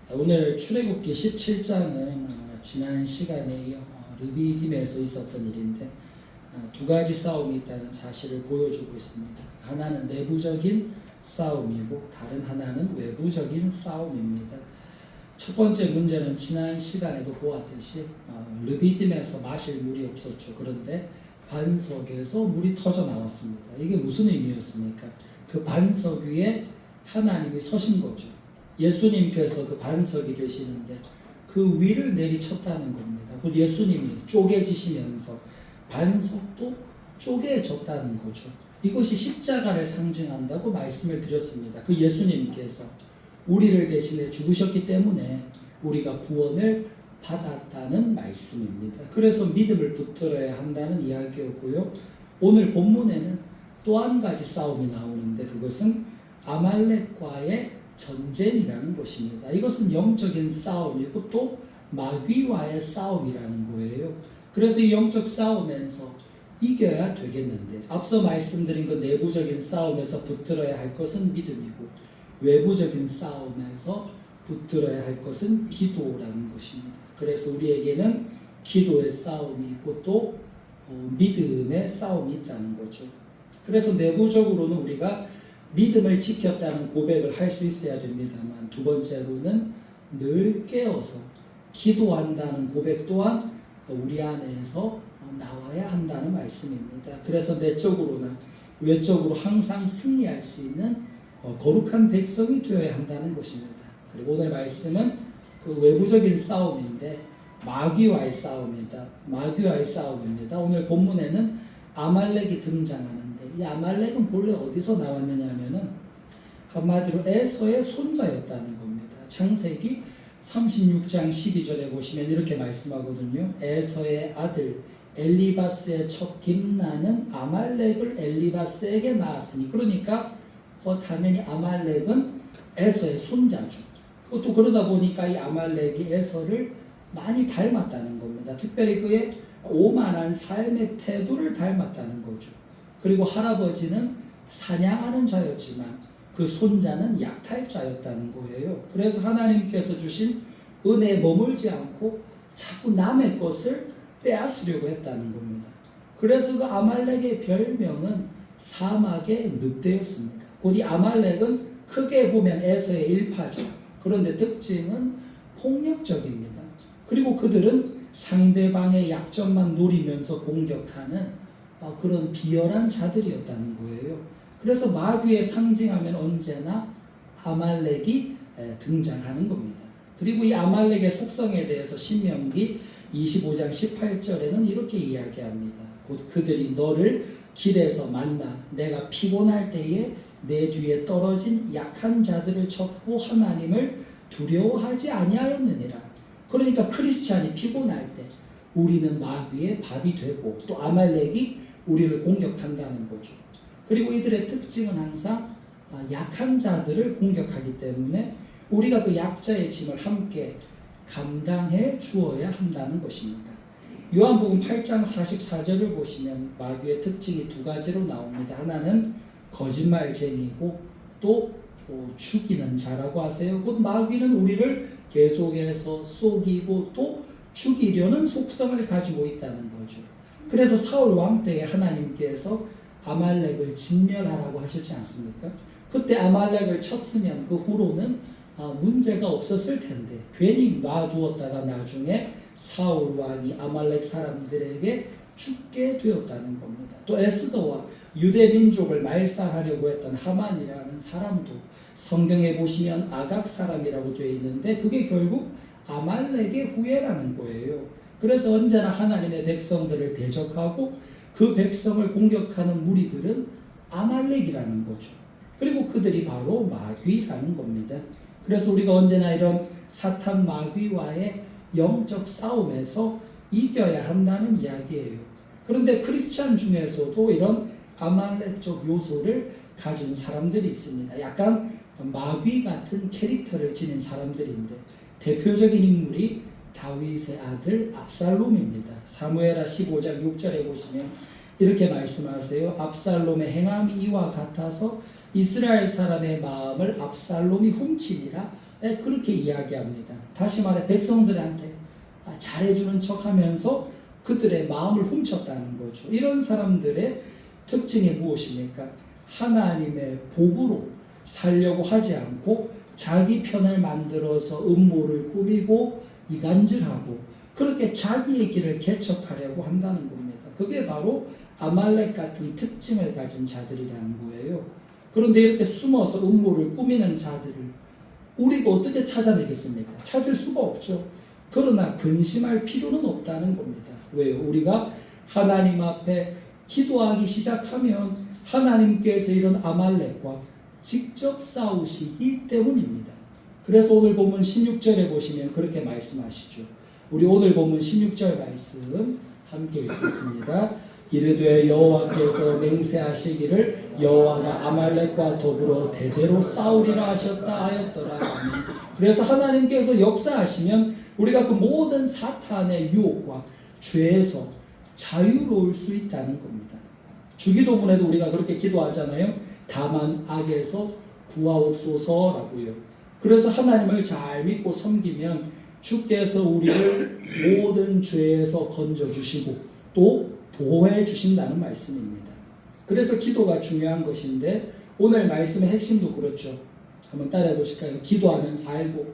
오늘 출애굽기 17장은 지난 시간에 이어 르비딤에서 있었던 일인데 두 가지 싸움이 있다는 사실을 보여주고 있습니다. 하나는 내부적인 싸움이고 다른 하나는 외부적인 싸움입니다. 첫 번째 문제는 지난 시간에도 보았듯이 르비딤에서 마실 물이 없었죠. 그런데 반석에서 물이 터져 나왔습니다. 이게 무슨 의미였습니까? 그 반석 위에 하나님이 서신 거죠. 예수님께서 그 반석이 되시는데 그 위를 내리쳤다는 겁니다. 그 예수님이 쪼개지시면서 반석도 쪼개졌다는 거죠. 이것이 십자가를 상징한다고 말씀을 드렸습니다. 그 예수님께서 우리를 대신해 죽으셨기 때문에 우리가 구원을 받았다는 말씀입니다. 그래서 믿음을 붙들어야 한다는 이야기였고요. 오늘 본문에는 또 한 가지 싸움이 나오는데 그것은 아말렉과의 전쟁이라는 것입니다. 이것은 영적인 싸움이고 또 마귀와의 싸움이라는 거예요. 그래서 이 영적 싸움에서 이겨야 되겠는데 앞서 말씀드린 그 내부적인 싸움에서 붙들어야 할 것은 믿음이고 외부적인 싸움에서 붙들어야 할 것은 기도라는 것입니다. 그래서 우리에게는 기도의 싸움이 있고 또 믿음의 싸움이 있다는 거죠. 그래서 내부적으로는 우리가 믿음을 지켰다는 고백을 할 수 있어야 됩니다만 두 번째로는 늘 깨어서 기도한다는 고백 또한 우리 안에서 나와야 한다는 말씀입니다. 그래서 내적으로나 외적으로 항상 승리할 수 있는 거룩한 백성이 되어야 한다는 것입니다. 그리고 오늘 말씀은 그 외부적인 싸움인데 마귀와의 싸움입니다. 오늘 본문에는 아말렉이 등장하는데 이 아말렉은 본래 어디서 나왔느냐 하면은 한마디로 에서의 손자였다는 겁니다. 창세기 36장 12절에 보시면 이렇게 말씀하거든요. 에서의 아들 엘리바스의 첫 딥나는 아말렉을 엘리바스에게 낳았으니 그러니까 당연히 아말렉은 에서의 손자죠. 그것도 그러다 보니까 이 아말렉이 에서를 많이 닮았다는 겁니다. 특별히 그의 오만한 삶의 태도를 닮았다는 거죠. 그리고 할아버지는 사냥하는 자였지만 그 손자는 약탈자였다는 거예요. 그래서 하나님께서 주신 은혜에 머물지 않고 자꾸 남의 것을 빼앗으려고 했다는 겁니다. 그래서 그 아말렉의 별명은 사막의 늑대였습니다. 곧 이 아말렉은 크게 보면 에서의 일파죠. 그런데 특징은 폭력적입니다. 그리고 그들은 상대방의 약점만 노리면서 공격하는 그런 비열한 자들이었다는 거예요. 그래서 마귀의 상징하면 언제나 아말렉이 등장하는 겁니다. 그리고 이 아말렉의 속성에 대해서 신명기 25장 18절에는 이렇게 이야기합니다. 곧 그들이 너를 길에서 만나 내가 피곤할 때에 내 뒤에 떨어진 약한 자들을 쳤고 하나님을 두려워하지 아니하였느니라. 그러니까 크리스찬이 피곤할 때 우리는 마귀의 밥이 되고 또 아말렉이 우리를 공격한다는 거죠. 그리고 이들의 특징은 항상 약한 자들을 공격하기 때문에 우리가 그 약자의 짐을 함께 감당해 주어야 한다는 것입니다. 요한복음 8장 44절을 보시면 마귀의 특징이 두 가지로 나옵니다. 하나는 거짓말쟁이고 또 죽이는 자라고 하세요. 곧 마귀는 우리를 계속해서 속이고 또 죽이려는 속성을 가지고 있다는 거죠. 그래서 사울 왕 때에 하나님께서 아말렉을 진멸하라고 하셨지 않습니까? 그때 아말렉을 쳤으면 그 후로는 문제가 없었을 텐데 괜히 놔두었다가 나중에 사울 왕이 아말렉 사람들에게 죽게 되었다는 겁니다. 또 에스더와 유대 민족을 말살하려고 했던 하만이라는 사람도 성경에 보시면 아각 사람이라고 되어 있는데 그게 결국 아말렉의 후예라는 거예요. 그래서 언제나 하나님의 백성들을 대적하고 그 백성을 공격하는 무리들은 아말렉이라는 거죠. 그리고 그들이 바로 마귀라는 겁니다. 그래서 우리가 언제나 이런 사탄 마귀와의 영적 싸움에서 이겨야 한다는 이야기예요. 그런데 크리스찬 중에서도 이런 아말렉적 요소를 가진 사람들이 있습니다. 약간 마귀 같은 캐릭터를 지닌 사람들인데 대표적인 인물이 다윗의 아들 압살롬입니다. 사무엘하 15장 6절에 보시면 이렇게 말씀하세요. 압살롬의 행함이 이와 같아서 이스라엘 사람의 마음을 압살롬이 훔치니라 그렇게 이야기합니다. 다시 말해 백성들한테 잘해주는 척하면서 그들의 마음을 훔쳤다는 거죠. 이런 사람들의 특징이 무엇입니까? 하나님의 복으로 살려고 하지 않고 자기 편을 만들어서 음모를 꾸미고 이간질하고 그렇게 자기의 길을 개척하려고 한다는 겁니다. 그게 바로 아말렉 같은 특징을 가진 자들이라는 거예요. 그런데 이렇게 숨어서 음모를 꾸미는 자들을 우리가 어떻게 찾아내겠습니까? 찾을 수가 없죠. 그러나 근심할 필요는 없다는 겁니다. 왜요? 우리가 하나님 앞에 기도하기 시작하면 하나님께서 이런 아말렉과 직접 싸우시기 때문입니다. 그래서 오늘 본문 16절에 보시면 그렇게 말씀하시죠. 우리 오늘 본문 16절 말씀 함께 읽겠습니다. 이르되 여호와께서 맹세하시기를 여호와가 아말렉과 더불어 대대로 싸우리라 하셨다 하였더라. 그래서 하나님께서 역사하시면 우리가 그 모든 사탄의 유혹과 죄에서 자유로울 수 있다는 겁니다. 주기도문에도 우리가 그렇게 기도하잖아요. 다만 악에서 구하옵소서라고요. 그래서 하나님을 잘 믿고 섬기면 주께서 우리를 모든 죄에서 건져주시고 또 보호해 주신다는 말씀입니다. 그래서 기도가 중요한 것인데 오늘 말씀의 핵심도 그렇죠. 한번 따라해 보실까요? 기도하면 살고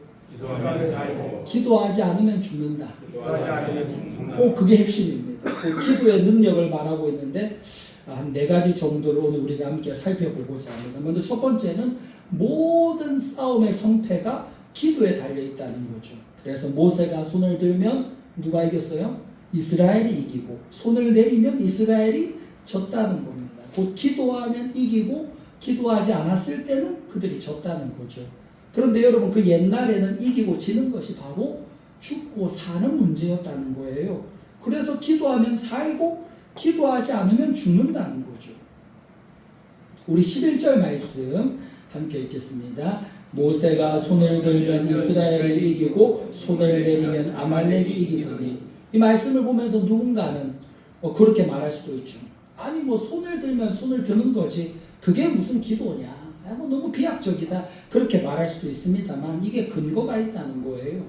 기도하지 않으면 죽는다. 그게 핵심입니다. 기도의 능력을 말하고 있는데 한 4가지 정도를 오늘 우리가 함께 살펴보고자 합니다. 먼저 첫 번째는 모든 싸움의 성패가 기도에 달려있다는 거죠. 그래서 모세가 손을 들면 누가 이겼어요? 이스라엘이 이기고 손을 내리면 이스라엘이 졌다는 겁니다. 곧 기도하면 이기고 기도하지 않았을 때는 그들이 졌다는 거죠. 그런데 여러분 그 옛날에는 이기고 지는 것이 바로 죽고 사는 문제였다는 거예요. 그래서 기도하면 살고 기도하지 않으면 죽는다는 거죠. 우리 11절 말씀 함께 읽겠습니다. 모세가 손을 들면 이스라엘이 이기고 손을 내리면 아말렉이 이기더니 이 말씀을 보면서 누군가는 그렇게 말할 수도 있죠. 아니 뭐 손을 들면 손을 드는 거지 그게 무슨 기도냐 너무 비약적이다 그렇게 말할 수도 있습니다만 이게 근거가 있다는 거예요.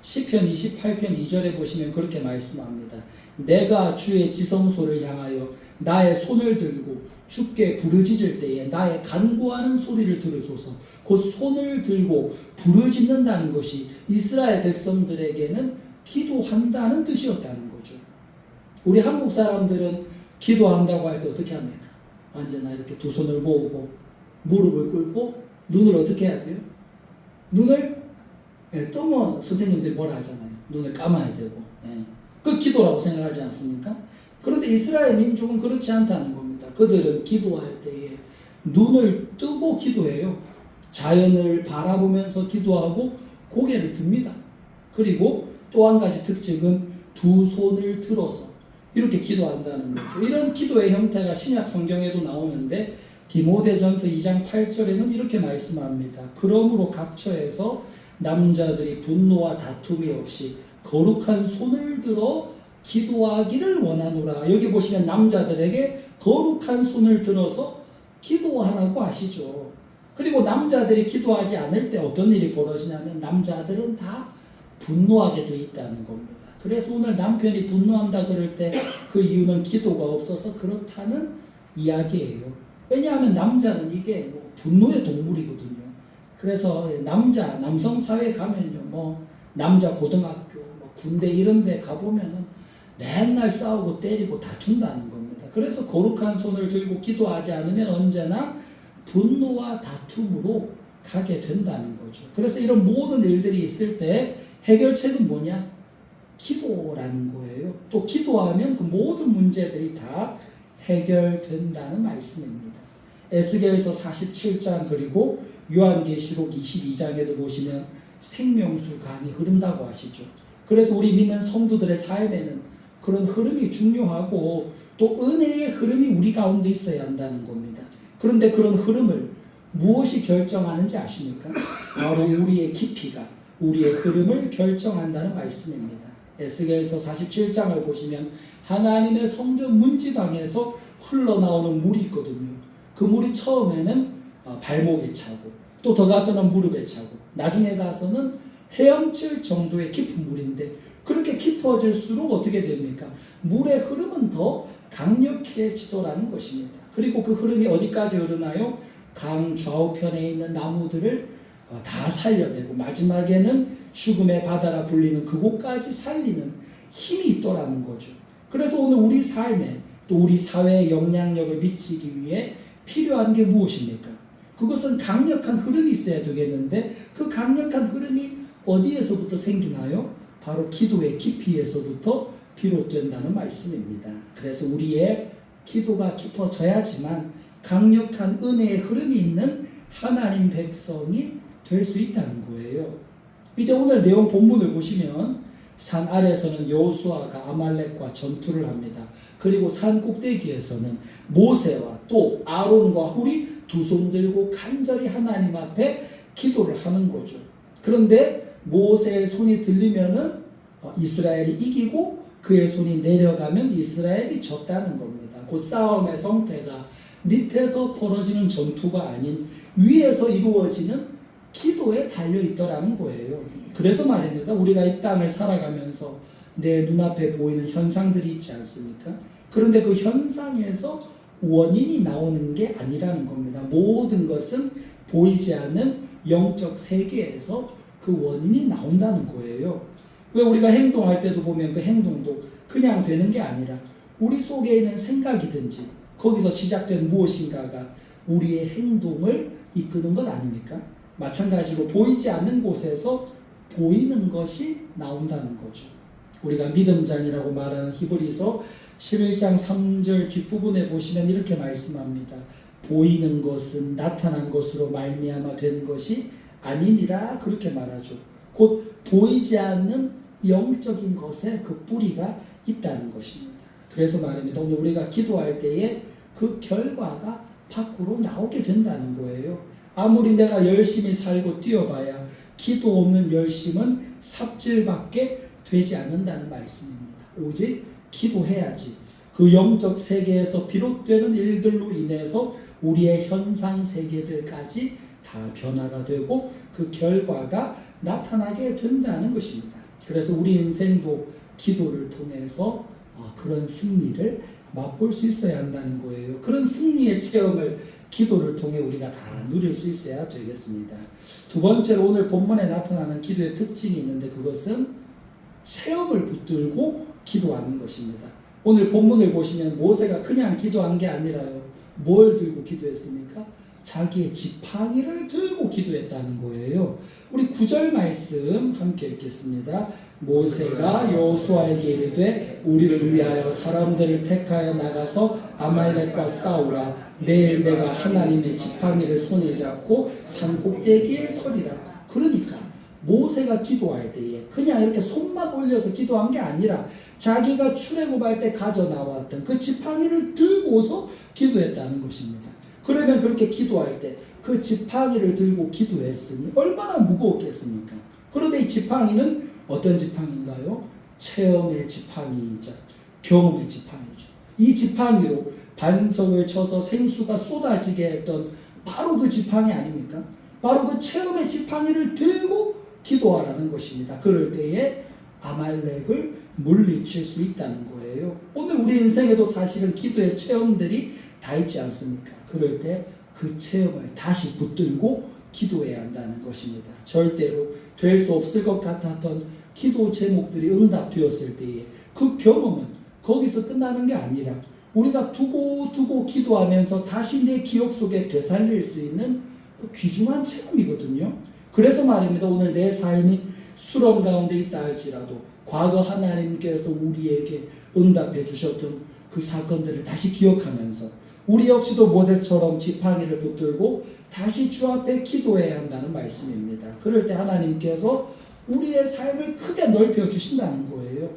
시편 28편 2절에 보시면 그렇게 말씀합니다. 내가 주의 지성소를 향하여 나의 손을 들고 주께 부르짖을 때에 나의 간구하는 소리를 들으소서. 곧 손을 들고 부르짖는다는 것이 이스라엘 백성들에게는 기도한다는 뜻이었다는 거죠. 우리 한국 사람들은 기도한다고 할 때 어떻게 합니까? 언제나 이렇게 두 손을 모으고 무릎을 꿇고 눈을 어떻게 해야 돼요? 눈을 뜨면 선생님들이 뭐라 하잖아요. 눈을 감아야 되고 그 기도라고 생각하지 않습니까? 그런데 이스라엘 민족은 그렇지 않다는 겁니다. 그들은 기도할 때에 눈을 뜨고 기도해요. 자연을 바라보면서 기도하고 고개를 듭니다. 그리고 또 한 가지 특징은 두 손을 들어서 이렇게 기도한다는 거죠. 이런 기도의 형태가 신약 성경에도 나오는데 디모데전서 2장 8절에는 이렇게 말씀합니다. 그러므로 각처에서 남자들이 분노와 다툼이 없이 거룩한 손을 들어 기도하기를 원하노라. 여기 보시면 남자들에게 거룩한 손을 들어서 기도하라고 하시죠. 그리고 남자들이 기도하지 않을 때 어떤 일이 벌어지냐면 남자들은 다 분노하게 돼 있다는 겁니다. 그래서 오늘 남편이 분노한다 그럴 때 그 이유는 기도가 없어서 그렇다는 이야기예요. 왜냐하면 남자는 이게 뭐 분노의 동물이거든요. 그래서 남성 사회에 가면요, 남자 고등학교, 군대 이런 데 가보면은 맨날 싸우고 때리고 다툰다는 겁니다. 그래서 거룩한 손을 들고 기도하지 않으면 언제나 분노와 다툼으로 가게 된다는 거죠. 그래서 이런 모든 일들이 있을 때 해결책은 뭐냐? 기도라는 거예요. 또 기도하면 그 모든 문제들이 다 해결된다는 말씀입니다. 에스겔서 47장 그리고 요한계시록 22장에도 보시면 생명수 강이 흐른다고 하시죠. 그래서 우리 믿는 성도들의 삶에는 그런 흐름이 중요하고 또 은혜의 흐름이 우리 가운데 있어야 한다는 겁니다. 그런데 그런 흐름을 무엇이 결정하는지 아십니까? 바로 우리의 깊이가 우리의 흐름을 결정한다는 말씀입니다. 에스겔서 47장을 보시면 하나님의 성전 문지방에서 흘러나오는 물이 있거든요. 그 물이 처음에는 발목에 차고 또 더 가서는 무릎에 차고 나중에 가서는 헤엄칠 정도의 깊은 물인데 그렇게 깊어질수록 어떻게 됩니까? 물의 흐름은 더 강력해지더라는 것입니다. 그리고 그 흐름이 어디까지 흐르나요? 강 좌우편에 있는 나무들을 다 살려내고 마지막에는 죽음의 바다라 불리는 그곳까지 살리는 힘이 있더라는 거죠. 그래서 오늘 우리 삶에 또 우리 사회에 영향력을 미치기 위해 필요한 게 무엇입니까? 그것은 강력한 흐름이 있어야 되겠는데 그 강력한 흐름이 어디에서부터 생기나요? 바로 기도의 깊이에서부터 비롯된다는 말씀입니다. 그래서 우리의 기도가 깊어져야지만 강력한 은혜의 흐름이 있는 하나님 백성이 될 수 있다는 거예요. 이제 오늘 내용 본문을 보시면 산 아래에서는 여호수아가 아말렉과 전투를 합니다. 그리고 산 꼭대기에서는 모세와 또 아론과 훌이 두 손 들고 간절히 하나님 앞에 기도를 하는 거죠. 그런데 모세의 손이 들리면은 이스라엘이 이기고 그의 손이 내려가면 이스라엘이 졌다는 겁니다. 그 싸움의 성패가 밑에서 벌어지는 전투가 아닌 위에서 이루어지는 기도에 달려있더라는 거예요. 그래서 말입니다. 우리가 이 땅을 살아가면서 내 눈앞에 보이는 현상들이 있지 않습니까? 그런데 그 현상에서 원인이 나오는 게 아니라는 겁니다. 모든 것은 보이지 않는 영적 세계에서 그 원인이 나온다는 거예요. 왜 우리가 행동할 때도 보면 그 행동도 그냥 되는 게 아니라 우리 속에 있는 생각이든지 거기서 시작된 무엇인가가 우리의 행동을 이끄는 것 아닙니까? 마찬가지로 보이지 않는 곳에서 보이는 것이 나온다는 거죠. 우리가 믿음장이라고 말하는 히브리서 11장 3절 뒷부분에 보시면 이렇게 말씀합니다. 보이는 것은 나타난 것으로 말미암아 된 것이 아니니라 그렇게 말하죠. 곧 보이지 않는 영적인 것에 그 뿌리가 있다는 것입니다. 그래서 말입니다. 오늘 우리가 기도할 때에 그 결과가 밖으로 나오게 된다는 거예요. 아무리 내가 열심히 살고 뛰어봐야 기도 없는 열심은 삽질밖에 되지 않는다는 말씀입니다. 오직 기도해야지 그 영적 세계에서 비롯되는 일들로 인해서 우리의 현상 세계들까지 다 변화가 되고 그 결과가 나타나게 된다는 것입니다. 그래서 우리 인생도 기도를 통해서 그런 승리를 맛볼 수 있어야 한다는 거예요. 그런 승리의 체험을 기도를 통해 우리가 다 누릴 수 있어야 되겠습니다. 두 번째로 오늘 본문에 나타나는 기도의 특징이 있는데 그것은 체험을 붙들고 기도하는 것입니다. 오늘 본문을 보시면 모세가 그냥 기도한 게 아니라요. 뭘 들고 기도했습니까? 자기의 지팡이를 들고 기도했다는 거예요. 우리 9절 말씀 함께 읽겠습니다. 모세가 여호수아에게 이르되 우리를 위하여 사람들을 택하여 나가서 아말렉과 싸우라. 내일 내가 하나님의 지팡이를 손에 잡고 산 꼭대기에 서리라. 그러니까 모세가 기도할 때에 그냥 이렇게 손만 올려서 기도한 게 아니라 자기가 출애굽할 때 가져 나왔던 그 지팡이를 들고서 기도했다는 것입니다. 그러면 그렇게 기도할 때 그 지팡이를 들고 기도했으니 얼마나 무거웠겠습니까? 그런데 이 지팡이는 어떤 지팡이인가요? 체험의 지팡이이자 경험의 지팡이죠. 이 지팡이로 반석을 쳐서 생수가 쏟아지게 했던 바로 그 지팡이 아닙니까? 바로 그 체험의 지팡이를 들고 기도하라는 것입니다. 그럴 때에 아말렉을 물리칠 수 있다는 거예요. 오늘 우리 인생에도 사실은 기도의 체험들이 다 있지 않습니까? 그럴 때 그 체험을 다시 붙들고 기도해야 한다는 것입니다. 절대로 될 수 없을 것 같았던 기도 제목들이 응답되었을 때에 그 경험은 거기서 끝나는 게 아니라 우리가 두고 기도하면서 다시 내 기억 속에 되살릴 수 있는 귀중한 체험이거든요. 그래서 말입니다. 오늘 내 삶이 수렁 가운데 있다 할지라도 과거 하나님께서 우리에게 응답해 주셨던 그 사건들을 다시 기억하면서 우리 역시도 모세처럼 지팡이를 붙들고 다시 주 앞에 기도해야 한다는 말씀입니다. 그럴 때 하나님께서 우리의 삶을 크게 넓혀 주신다는 거예요.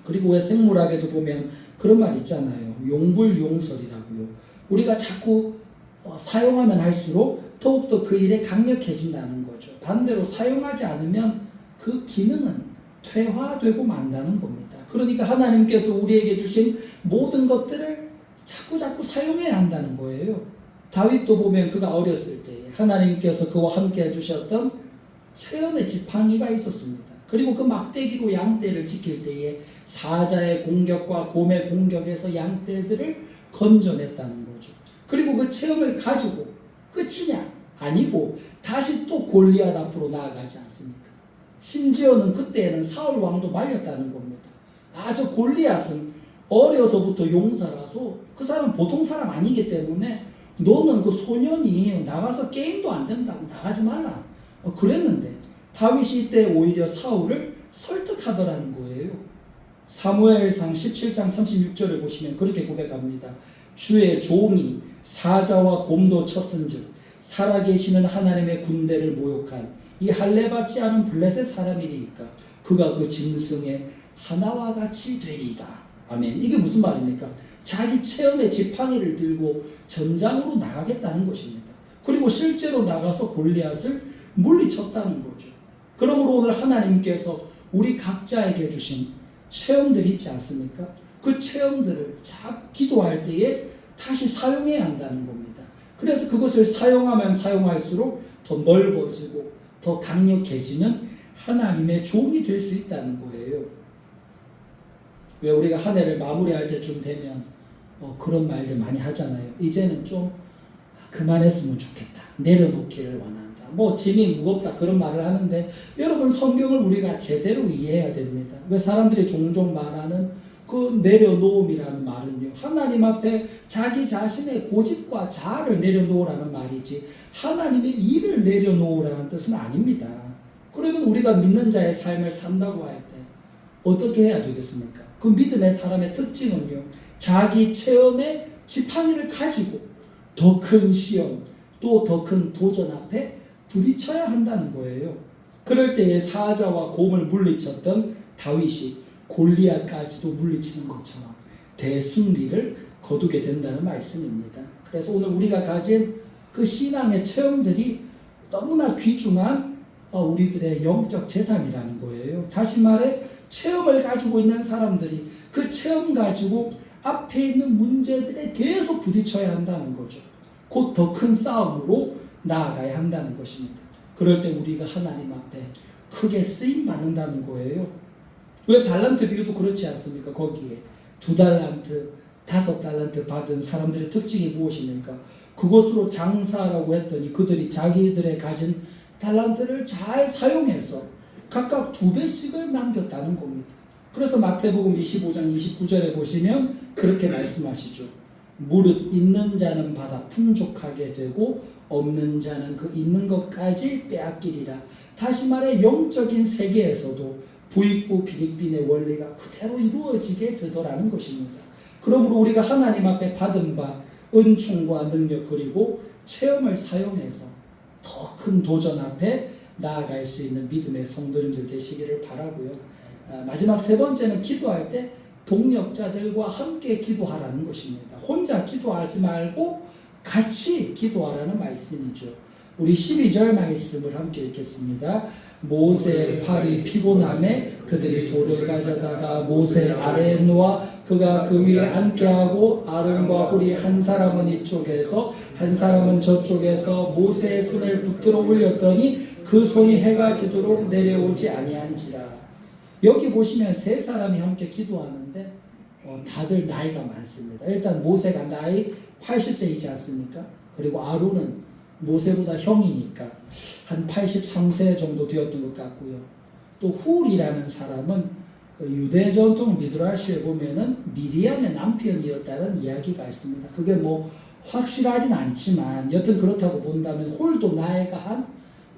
그리고 왜 생물학에도 보면 그런 말 있잖아요. 용불용설이라고요. 우리가 자꾸 사용하면 할수록 더욱더 그 일에 강력해진다는 거죠. 반대로 사용하지 않으면 그 기능은 퇴화되고 만다는 겁니다. 그러니까 하나님께서 우리에게 주신 모든 것들을 자꾸 사용해야 한다는 거예요. 다윗도 보면 그가 어렸을 때 하나님께서 그와 함께 해주셨던 체험의 지팡이가 있었습니다. 그리고 그 막대기로 양떼를 지킬 때에 사자의 공격과 곰의 공격에서 양떼들을 건져냈다는 거죠. 그리고 그 체험을 가지고 끝이냐? 아니고 다시 또 골리앗 앞으로 나아가지 않습니까? 심지어는 그때는 사울 왕도 말렸다는 겁니다. 저 골리앗은 어려서부터 용사라서 그 사람은 보통 사람 아니기 때문에 너는 그 소년이 나가서 게임도 안 된다고 나가지 말라. 그랬는데 다윗이 이때 오히려 사울을 설득하더라는 거예요. 사무엘상 17장 36절을 보시면 그렇게 고백합니다. 주의 종이 사자와 곰도 쳤은즉 살아계시는 하나님의 군대를 모욕한 이 할례받지 않은 블레셋 사람이니까 그가 그 짐승의 하나와 같이 되리이다. 아멘. 이게 무슨 말입니까? 자기 체험의 지팡이를 들고 전장으로 나가겠다는 것입니다. 그리고 실제로 나가서 골리앗을 물리쳤다는 거죠. 그러므로 오늘 하나님께서 우리 각자에게 주신 체험들이 있지 않습니까? 그 체험들을 자꾸 기도할 때에 다시 사용해야 한다는 겁니다. 그래서 그것을 사용하면 사용할수록 더 넓어지고 더 강력해지는 하나님의 종이 될 수 있다는 거예요. 왜 우리가 한 해를 마무리할 때쯤 되면 그런 말들 많이 하잖아요. 이제는 좀 그만했으면 좋겠다. 내려놓기를 원한다. 짐이 무겁다 그런 말을 하는데 여러분 성경을 우리가 제대로 이해해야 됩니다. 왜 사람들이 종종 말하는 그 내려놓음이라는 말은요. 하나님 앞에 자기 자신의 고집과 자아를 내려놓으라는 말이지 하나님의 일을 내려놓으라는 뜻은 아닙니다. 그러면 우리가 믿는 자의 삶을 산다고 할 때 어떻게 해야 되겠습니까? 그 믿음의 사람의 특징은요. 자기 체험의 지팡이를 가지고 더 큰 시험 또 더 큰 도전 앞에 부딪혀야 한다는 거예요. 그럴 때에 사자와 곰을 물리쳤던 다윗이 골리앗까지도 물리치는 것처럼 대승리를 거두게 된다는 말씀입니다. 그래서 오늘 우리가 가진 그 신앙의 체험들이 너무나 귀중한 우리들의 영적 재산이라는 거예요. 다시 말해 체험을 가지고 있는 사람들이 그 체험 가지고 앞에 있는 문제들에 계속 부딪혀야 한다는 거죠. 곧 더 큰 싸움으로 나아가야 한다는 것입니다. 그럴 때 우리가 하나님 앞에 크게 쓰임 받는다는 거예요. 왜 달란트 비유도 그렇지 않습니까? 거기에 2달란트, 5달란트 받은 사람들의 특징이 무엇입니까? 그것으로 장사라고 했더니 그들이 자기들의 가진 달란트를 잘 사용해서 각각 2배씩을 남겼다는 겁니다. 그래서 마태복음 25장 29절에 보시면 그렇게 말씀하시죠. 무릇 있는 자는 받아 풍족하게 되고 없는 자는 그 있는 것까지 빼앗기리라. 다시 말해 영적인 세계에서도 부익부 빈익빈의 원리가 그대로 이루어지게 되더라는 것입니다. 그러므로 우리가 하나님 앞에 받은 바 은총과 능력 그리고 체험을 사용해서 더 큰 도전 앞에 나아갈 수 있는 믿음의 성도님들 되시기를 바라고요. 마지막 3번째는 기도할 때 동력자들과 함께 기도하라는 것입니다. 혼자 기도하지 말고 같이 기도하라는 말씀이죠. 우리 12절 말씀을 함께 읽겠습니다. 모세의 팔이 피곤함에 그들이 돌을 가져다가 모세 아래에 놓아 그가 그 위에 앉게 하고 아론과 홀이 한 사람은 이쪽에서 한 사람은 저쪽에서 모세의 손을 붙들어 올렸더니 그 손이 해가 지도록 내려오지 아니한지라. 여기 보시면 3사람이 함께 기도하는데 다들 나이가 많습니다. 일단 모세가 나이 80세이지 않습니까? 그리고 아론은 모세보다 형이니까 한 83세 정도 되었던 것 같고요. 또 훌이라는 사람은 유대 전통 미드라시에 보면은 미리암의 남편이었다는 이야기가 있습니다. 그게 확실하진 않지만 여튼 그렇다고 본다면 홀도 나이가 한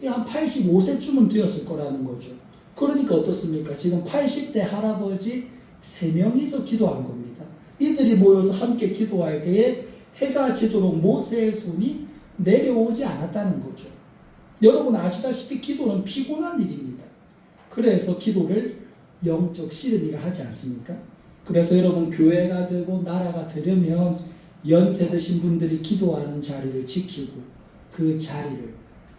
85세쯤은 되었을 거라는 거죠. 그러니까 어떻습니까? 지금 80대 할아버지 3명이서 기도한 겁니다. 이들이 모여서 함께 기도할 때에 해가 지도록 모세의 손이 내려오지 않았다는 거죠. 여러분 아시다시피 기도는 피곤한 일입니다. 그래서 기도를 영적 씨름이라 하지 않습니까? 그래서 여러분 교회가 되고 나라가 되려면 연세 드신 분들이 기도하는 자리를 지키고 그 자리를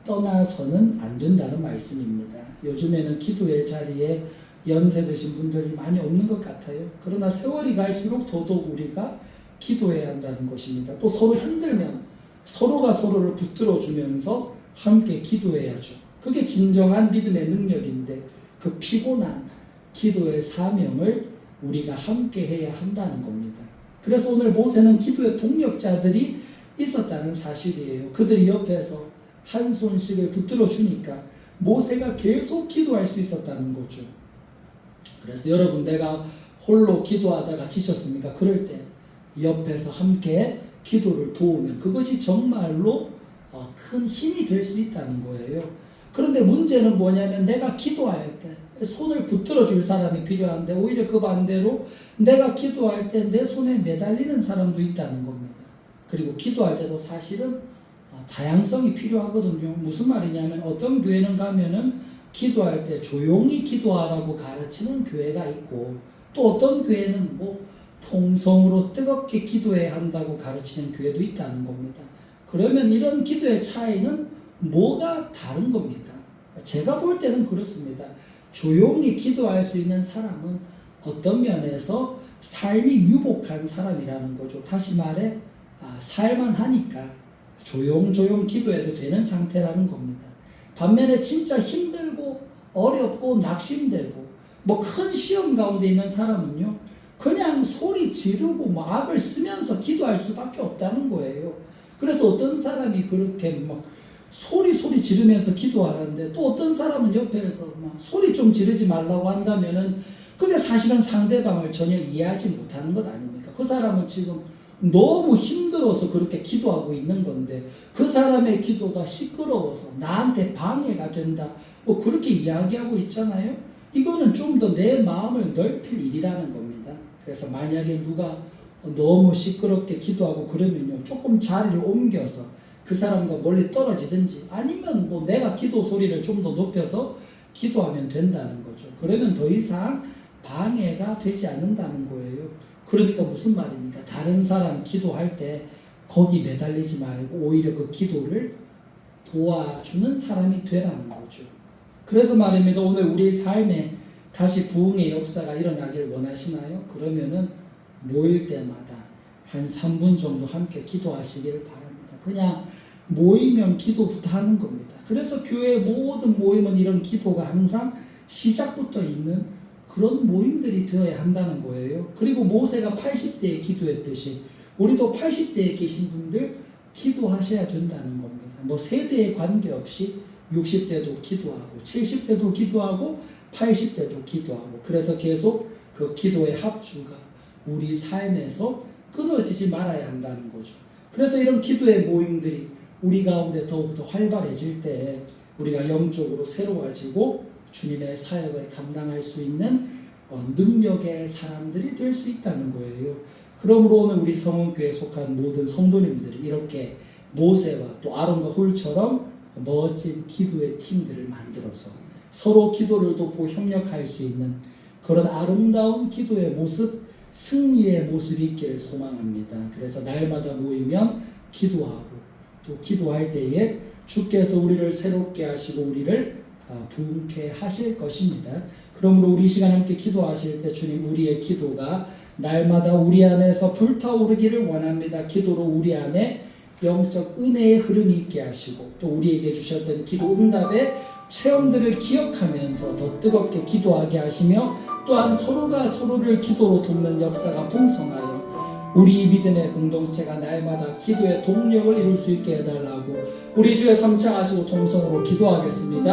떠나서는 안 된다는 말씀입니다. 요즘에는 기도의 자리에 연세 드신 분들이 많이 없는 것 같아요. 그러나 세월이 갈수록 더더욱 우리가 기도해야 한다는 것입니다. 또 서로 힘들면 서로가 서로를 붙들어 주면서 함께 기도해야죠. 그게 진정한 믿음의 능력인데 그 피곤한 기도의 사명을 우리가 함께 해야 한다는 겁니다. 그래서 오늘 모세는 기도의 동력자들이 있었다는 사실이에요. 그들이 옆에서 한 손씩을 붙들어 주니까 모세가 계속 기도할 수 있었다는 거죠. 그래서 여러분, 내가 홀로 기도하다가 지쳤습니까? 그럴 때 옆에서 함께 기도를 도우면 그것이 정말로 큰 힘이 될 수 있다는 거예요. 그런데 문제는 뭐냐면 내가 기도할 때 손을 붙들어 줄 사람이 필요한데 오히려 그 반대로 내가 기도할 때 내 손에 매달리는 사람도 있다는 겁니다. 그리고 기도할 때도 사실은 다양성이 필요하거든요. 무슨 말이냐면 어떤 교회는 가면은 기도할 때 조용히 기도하라고 가르치는 교회가 있고 또 어떤 교회는 통성으로 뜨겁게 기도해야 한다고 가르치는 교회도 있다는 겁니다. 그러면 이런 기도의 차이는 뭐가 다른 겁니까? 제가 볼 때는 그렇습니다. 조용히 기도할 수 있는 사람은 어떤 면에서 삶이 유복한 사람이라는 거죠. 다시 말해 살만 하니까 조용조용 기도해도 되는 상태라는 겁니다. 반면에 진짜 힘들고 어렵고 낙심되고 큰 시험 가운데 있는 사람은요, 그냥 소리 지르고 악을 쓰면서 기도할 수밖에 없다는 거예요. 그래서 어떤 사람이 그렇게 소리 지르면서 기도하는데 또 어떤 사람은 옆에서 소리 좀 지르지 말라고 한다면은 그게 사실은 상대방을 전혀 이해하지 못하는 것 아닙니까? 그 사람은 지금 너무 힘들어서 그렇게 기도하고 있는 건데 그 사람의 기도가 시끄러워서 나한테 방해가 된다 그렇게 이야기하고 있잖아요. 이거는 좀 더 내 마음을 넓힐 일이라는 겁니다. 그래서 만약에 누가 너무 시끄럽게 기도하고 그러면요, 조금 자리를 옮겨서 그 사람과 멀리 떨어지든지 아니면 내가 기도 소리를 좀 더 높여서 기도하면 된다는 거죠. 그러면 더 이상 방해가 되지 않는다는 거예요. 그러니까 무슨 말입니까? 다른 사람 기도할 때 거기 매달리지 말고 오히려 그 기도를 도와주는 사람이 되라는 거죠. 그래서 말입니다. 오늘 우리 삶에 다시 부흥의 역사가 일어나길 원하시나요? 그러면은 모일 때마다 한 3분 정도 함께 기도하시길 바랍니다. 그냥 모이면 기도부터 하는 겁니다. 그래서 교회의 모든 모임은 이런 기도가 항상 시작부터 있는 그런 모임들이 되어야 한다는 거예요. 그리고 모세가 80대에 기도했듯이 우리도 80대에 계신 분들 기도하셔야 된다는 겁니다. 세대에 관계없이 60대도 기도하고 70대도 기도하고 80대도 기도하고 그래서 계속 그 기도의 합주가 우리 삶에서 끊어지지 말아야 한다는 거죠. 그래서 이런 기도의 모임들이 우리 가운데 더욱더 활발해질 때 우리가 영적으로 새로워지고 주님의 사역을 감당할 수 있는 능력의 사람들이 될 수 있다는 거예요. 그러므로 오늘 우리 성원교회에 속한 모든 성도님들이 이렇게 모세와 또 아론과 홀처럼 멋진 기도의 팀들을 만들어서 서로 기도를 돕고 협력할 수 있는 그런 아름다운 기도의 모습, 승리의 모습이 있기를 소망합니다. 그래서 날마다 모이면 기도하고 또 기도할 때에 주께서 우리를 새롭게 하시고 우리를 부흥케 하실 것입니다. 그러므로 우리 시간 함께 기도하실 때 주님, 우리의 기도가 날마다 우리 안에서 불타오르기를 원합니다. 기도로 우리 안에 영적 은혜의 흐름이 있게 하시고 또 우리에게 주셨던 기도 응답의 체험들을 기억하면서 더 뜨겁게 기도하게 하시며 또한 서로가 서로를 기도로 돕는 역사가 풍성하여 우리 믿음의 공동체가 날마다 기도의 동력을 이룰 수 있게 해달라고 우리 주의 3차 하시고 통성으로 기도하겠습니다.